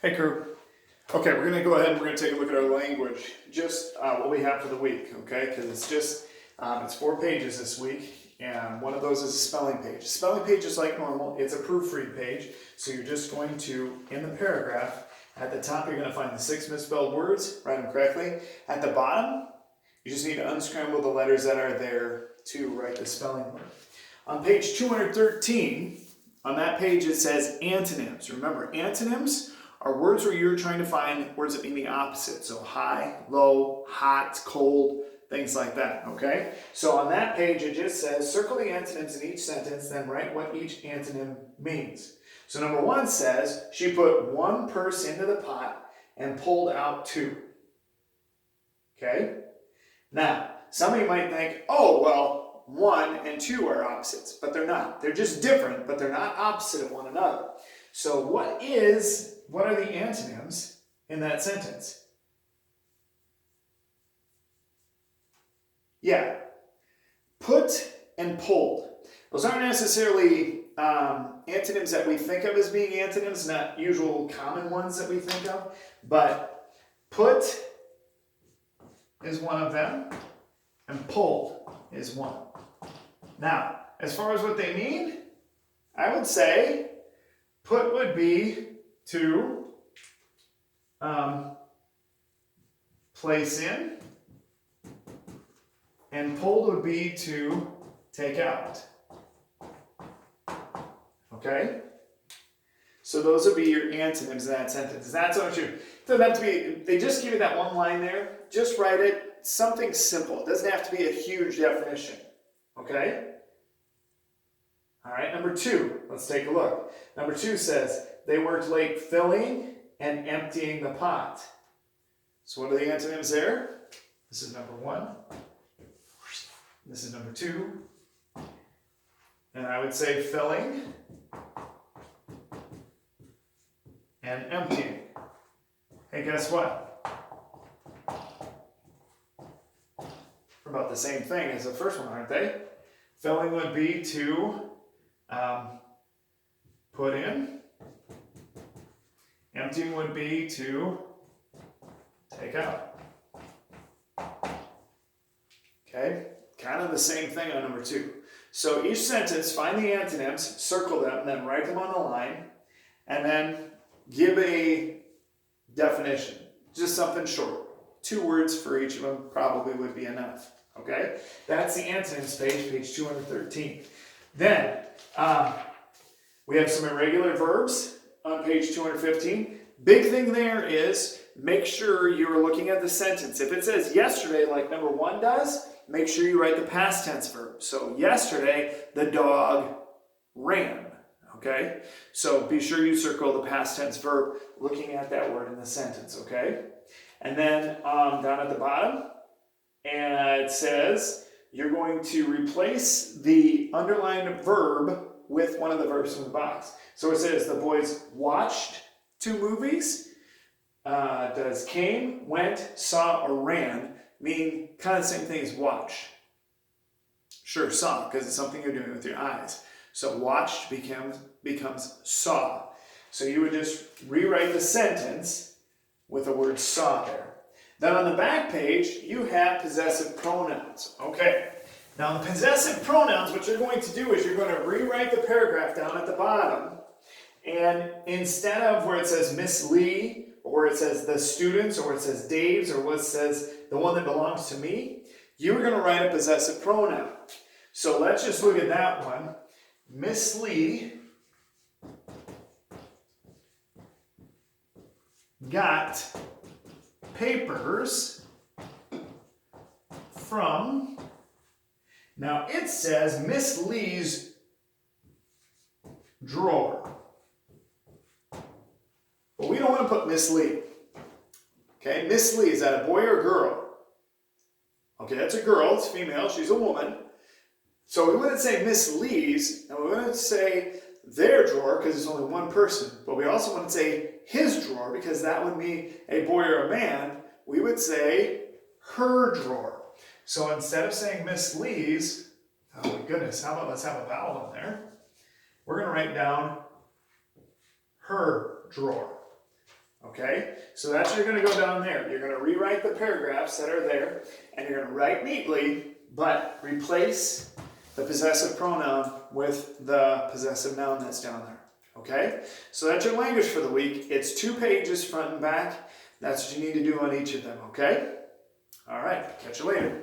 Hey crew. Okay, we're gonna go ahead and we're gonna take a look at our language, just what we have for the week, okay? Because it's 4 pages this week, and one of those is a spelling page. Spelling page is like normal, it's a proofread page, so you're just going to, in the paragraph, at the top you're gonna find the 6 misspelled words, write them correctly. At the bottom, you just need to unscramble the letters that are there to write the spelling word. On page 213, on that page it says antonyms. Remember, antonyms are words where you're trying to find words that mean the opposite. So high, low, hot, cold, things like that, okay? So on that page it just says circle the antonyms in each sentence, then write what each antonym means. So number 1 says she put 1 purse into the pot and pulled out 2. Okay? Now, some of you might think, oh, well, 1 and 2 are opposites, but they're not. They're just different, but they're not opposite of one another. So what are the antonyms in that sentence? Yeah, put and pulled. Those aren't necessarily antonyms that we think of as being antonyms, not usual common ones that we think of, but put is one of them, and pulled is one. Now, as far as what they mean, I would say put would be to place in, and pulled would be to take out. Okay? So those would be your antonyms in that sentence. That's what you, doesn't have to be, they just give you that one line there. Just write it, something simple. It doesn't have to be a huge definition. Okay? All right, number 2, let's take a look. Number 2 says, they worked late filling and emptying the pot. So what are the antonyms there? This is number 1. This is number 2. And I would say filling and emptying. Hey, guess what? They're about the same thing as the first one, aren't they? Filling would be to put in. Emptying would be to take out. Okay, kind of the same thing on number 2. So each sentence, find the antonyms, circle them, then write them on the line, and then give a definition. Just something short. 2 words for each of them probably would be enough. Okay, that's the antonyms page, page 213. Then we have some irregular verbs on page 215. Big thing there is make sure you're looking at the sentence. If it says yesterday, like number 1 does, make sure you write the past tense verb. So yesterday, the dog ran. Okay? So be sure you circle the past tense verb looking at that word in the sentence. Okay? And then down at the bottom, and it says you're going to replace the underlined verb with one of the verbs from the box. So it says the boys watched 2 movies. Does came, went, saw, or ran mean kind of the same thing as watch? Sure, saw, because it's something you're doing with your eyes. So watched becomes saw. So you would just rewrite the sentence with the word saw there. Then on the back page, you have possessive pronouns. Okay. Now the possessive pronouns, what you're going to do is you're going to rewrite the paragraph down at the bottom, and instead of where it says Miss Lee, or where it says the students, or where it says Dave's, or what it says the one that belongs to me, you're going to write a possessive pronoun. So let's just look at that one. Miss Lee got papers from, now it says Miss Lee's drawer. But we don't want to put Miss Lee. Okay, Miss Lee, is that a boy or a girl? Okay, that's a girl, it's female, she's a woman. So we wouldn't say Miss Lee's, and we wouldn't say their drawer because it's only one person. But we also wouldn't say his drawer because that would be a boy or a man. We would say her drawer. So instead of saying Miss Lee's, oh my goodness, how about let's have a vowel in there. We're going to write down her drawer. Okay, so that's you're going to go down there. You're going to rewrite the paragraphs that are there, and you're going to write neatly, but replace the possessive pronoun with the possessive noun that's down there. Okay, so that's your language for the week. It's 2 pages front and back. That's what you need to do on each of them. Okay, all right, catch you later.